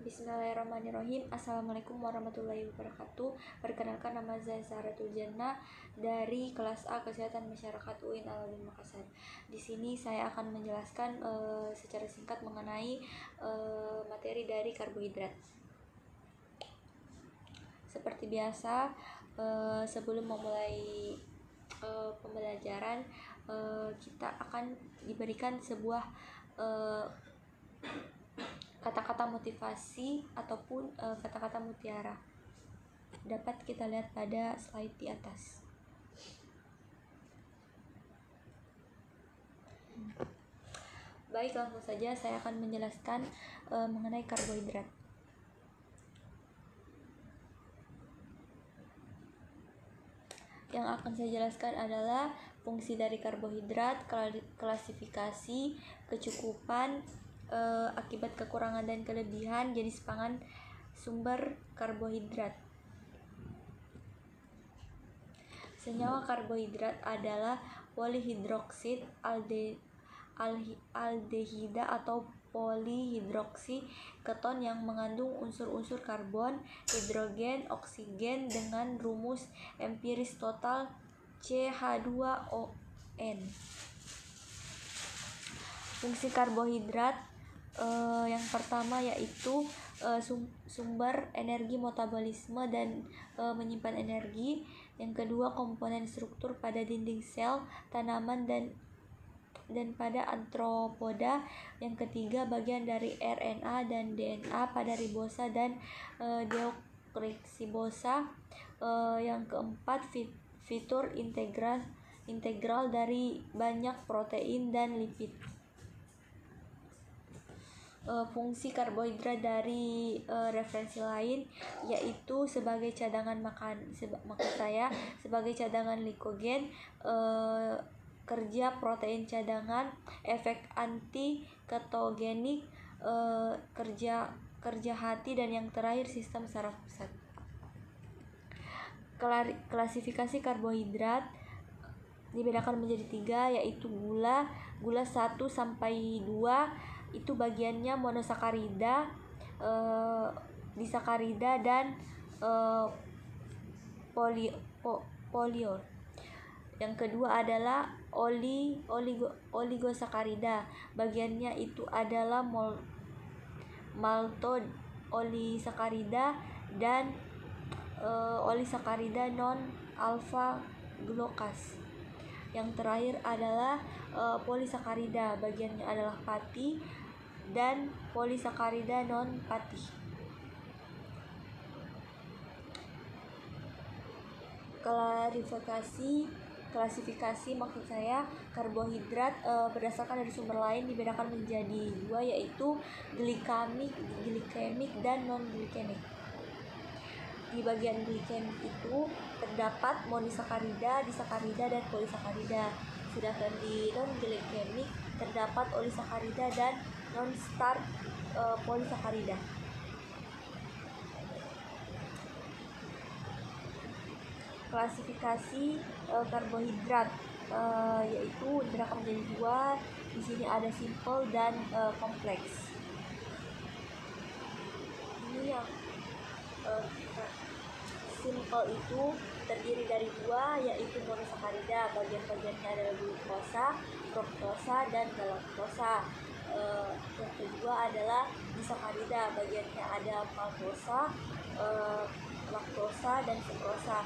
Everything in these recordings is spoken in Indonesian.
Bismillahirrahmanirrahim. Assalamualaikum warahmatullahi wabarakatuh. Perkenalkan, nama saya Zahratul Jannah dari kelas A Kesehatan Masyarakat UIN Al-Azhar Makassar. Di sini saya akan menjelaskan secara singkat mengenai materi dari karbohidrat. Seperti biasa, sebelum memulai pembelajaran, kita akan diberikan sebuah kata-kata motivasi ataupun kata-kata mutiara. Dapat kita lihat pada slide di atas. Baik, langsung saja saya akan menjelaskan mengenai karbohidrat. Yang akan saya jelaskan adalah fungsi dari karbohidrat, klasifikasi, kecukupan, akibat kekurangan dan kelebihan jenis pangan sumber karbohidrat. Senyawa karbohidrat adalah polihidroksid aldehida atau polihidroksi keton yang mengandung unsur-unsur karbon, hidrogen, oksigen dengan rumus empiris total CH2ON. Fungsi karbohidrat yang pertama yaitu sumber energi metabolisme dan menyimpan energi. Yang kedua, komponen struktur pada dinding sel tanaman dan pada arthropoda. Yang ketiga, bagian dari RNA dan DNA pada ribosa dan deoksiribosa. Yang keempat, fitur integral dari banyak protein dan lipid. Fungsi karbohidrat dari referensi lain yaitu sebagai cadangan sebagai cadangan glikogen, kerja protein cadangan, efek anti ketogenik, kerja hati, dan yang terakhir sistem saraf pusat. Klasifikasi karbohidrat dibedakan menjadi 3, yaitu gula 1 sampai 2 itu bagiannya monosakarida, disakarida, dan polior. Yang kedua adalah oligosakarida, bagiannya itu adalah maltodolisakarida dan olisakarida non alfa glucose. Yang terakhir adalah polisakarida, bagiannya adalah pati dan polisakarida non pati. Klasifikasi maksud saya karbohidrat berdasarkan dari sumber lain dibedakan menjadi 2, yaitu glikemik dan non glikemik. Di bagian glikemik itu terdapat monosakarida, disakarida, dan polisakarida. Sedangkan di non glikemik terdapat olisakarida dan non starch polisakarida. Klasifikasi karbohidrat yaitu dibedakan menjadi 2. Di sini ada simple dan kompleks. Ini yang simple itu terdiri dari 2, yaitu monosakarida, bagian-bagiannya adalah glukosa, fruktosa, dan galaktosa. Yang kedua adalah disakarida, bagiannya ada maltosa, laktosa, dan sukrosa.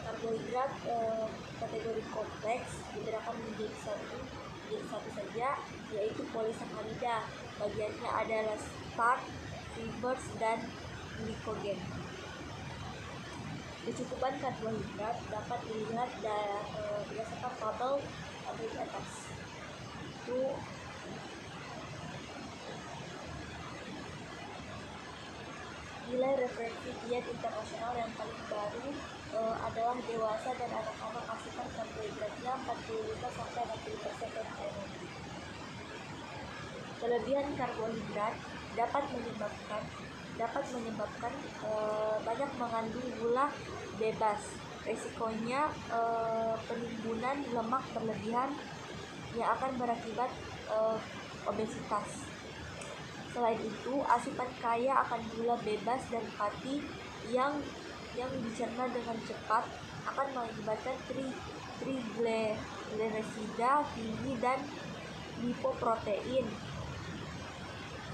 Karbohidrat kategori kompleks dibedakan menjadi satu saja, yaitu polisakarida, bagiannya adalah starch, fibers, dan glikogen. Kecukupan karbohidrat dapat dilihat berdasarkan tabel di atas. Itu nilai referensi diet internasional yang paling baru adalah dewasa dan anak-anak asupan karbohidratnya 45 sampai 60% dari kalori. Kelebihan karbohidrat dapat menyebabkan banyak mengandung gula bebas. Resikonya penimbunan lemak berlebihan yang akan berakibat obesitas. Selain itu, asupan kaya akan gula bebas dan fatty yang dicerna dengan cepat akan mengakibatkan trigliserida tinggi dan lipoprotein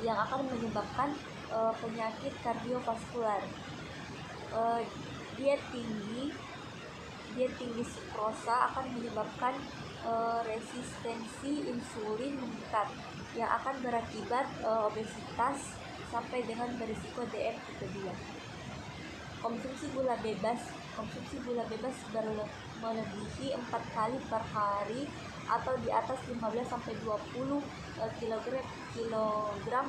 yang akan menyebabkan penyakit kardiovaskular. Diet tinggi sukrosa akan menyebabkan resistensi insulin meningkat yang akan berakibat obesitas sampai dengan berisiko DM tipe 2. Konsumsi gula bebas melebihi 4 kali per hari atau di atas 15-20 kg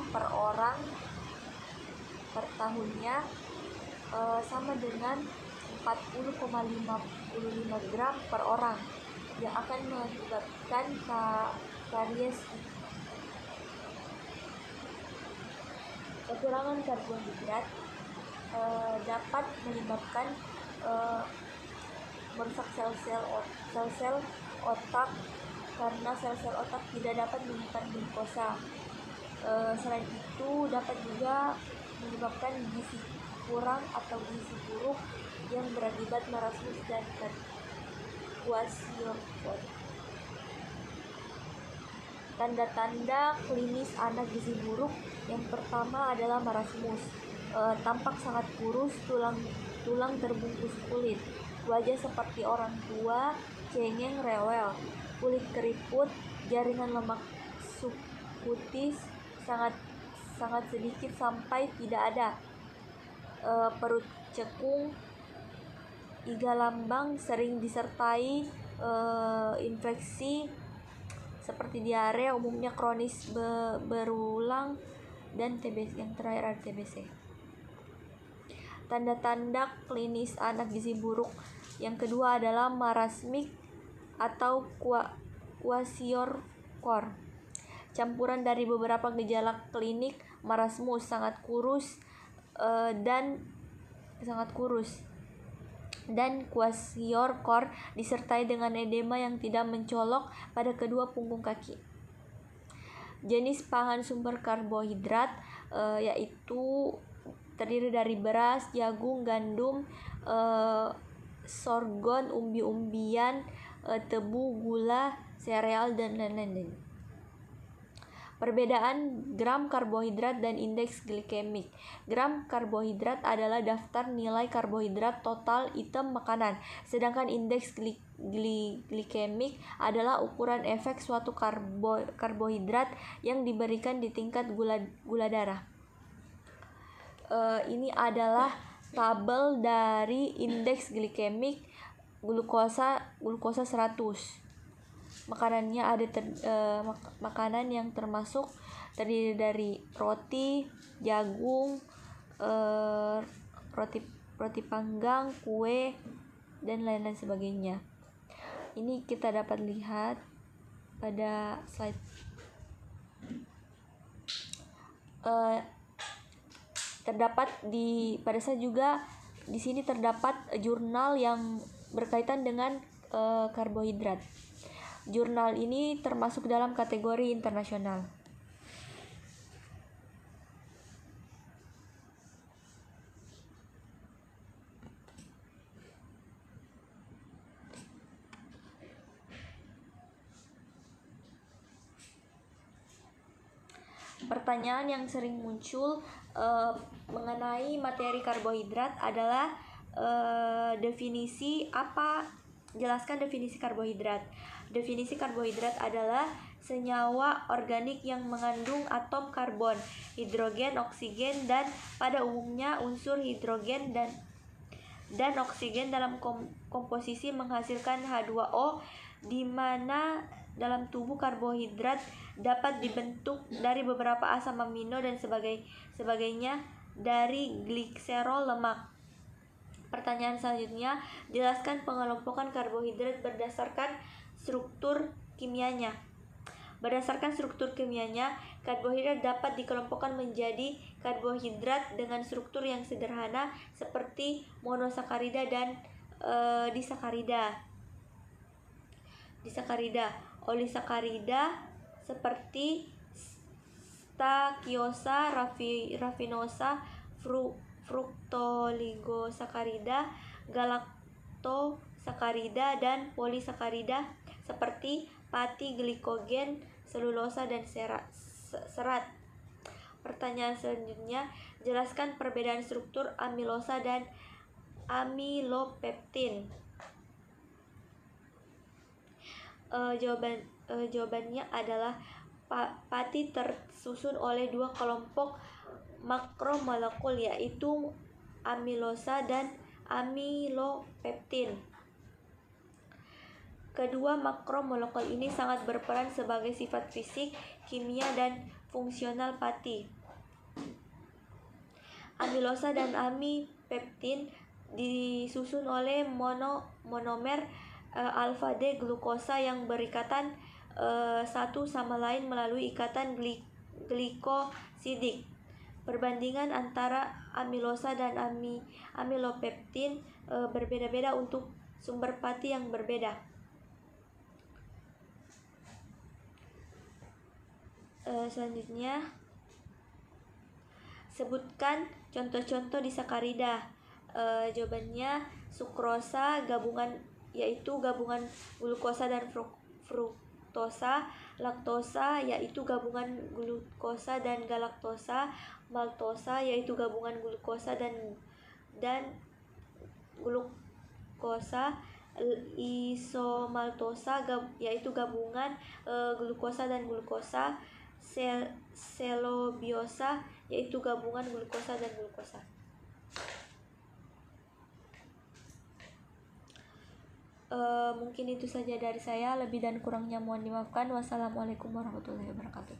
per orang per tahunnya sama dengan 40,55 gram per orang yang akan mengakibatkan karies. Kekurangan karbohidrat dapat menyebabkan merusak sel-sel otak karena sel-sel otak tidak dapat menyimpan glukosa. Selain itu dapat juga menyebabkan gizi kurang atau gizi buruk yang berakibat marasmus dan kwashiorkor. Tanda-tanda klinis anak gizi buruk yang pertama adalah marasmus. Tampak sangat kurus, tulang terbungkus kulit, wajah seperti orang tua, cengeng, rewel, kulit keriput, jaringan lemak subkutis sangat sedikit sampai tidak ada, perut cekung, iga lambang, sering disertai infeksi seperti diare, umumnya kronis berulang, dan TBC. Yang terakhir ada TBC. Tanda-tanda klinis anak gizi buruk yang kedua adalah marasmik atau kwashiorkor, campuran dari beberapa gejala klinik marasmus, sangat kurus dan kwashiorkor disertai dengan edema yang tidak mencolok pada kedua punggung kaki. Jenis pangan sumber karbohidrat yaitu terdiri dari beras, jagung, gandum, sorghum, umbi-umbian, tebu, gula, sereal, dan lain-lain. Perbedaan gram karbohidrat dan indeks glikemik. Gram karbohidrat adalah daftar nilai karbohidrat total item makanan, sedangkan indeks glikemik adalah ukuran efek suatu karbohidrat yang diberikan di tingkat gula darah. Ini adalah tabel dari indeks glikemik glukosa 100. Makanannya ada makanan yang termasuk terdiri dari roti, jagung, roti panggang, kue, dan lain-lain sebagainya. Ini kita dapat lihat pada slide. Terdapat pada saya juga di sini terdapat jurnal yang berkaitan dengan karbohidrat. Jurnal ini termasuk dalam kategori internasional. Pertanyaan yang sering muncul mengenai materi karbohidrat adalah jelaskan definisi karbohidrat. Definisi karbohidrat adalah senyawa organik yang mengandung atom karbon, hidrogen, oksigen, dan pada umumnya unsur hidrogen dan oksigen dalam komposisi menghasilkan H2O, di mana dalam tubuh karbohidrat dapat dibentuk dari beberapa asam amino dan sebagainya dari gliserol lemak. Pertanyaan selanjutnya, jelaskan pengelompokan karbohidrat berdasarkan struktur kimianya. Berdasarkan struktur kimianya, karbohidrat dapat dikelompokkan menjadi karbohidrat dengan struktur yang sederhana seperti monosakarida dan disakarida. Olisakarida seperti Stachyosa, raffinosa, fructoligosakarida, galaktosakarida, dan polisakarida seperti pati, glikogen, selulosa, dan serat. Pertanyaan selanjutnya, jelaskan perbedaan struktur amilosa dan amilopeptin. Jawabannya adalah pati tersusun oleh dua kelompok makromolekul, yaitu amilosa dan amilopeptin. Kedua makromolekul ini sangat berperan sebagai sifat fisik, kimia, dan fungsional pati. Amilosa dan amipeptin disusun oleh monomer alfa D glukosa yang berikatan satu sama lain melalui ikatan glikosidik. Perbandingan antara amilosa dan amilopeptin berbeda-beda untuk sumber pati yang berbeda. Selanjutnya, sebutkan contoh-contoh disakarida. Jawabannya sukrosa yaitu gabungan glukosa dan fruktosa, laktosa yaitu gabungan glukosa dan galaktosa, maltosa yaitu gabungan glukosa dan glukosa, isomaltosa yaitu gabungan glukosa dan glukosa, selobiosa yaitu gabungan glukosa dan glukosa. Mungkin itu saja dari saya, lebih dan kurangnya mohon dimaafkan. Wassalamualaikum warahmatullahi wabarakatuh.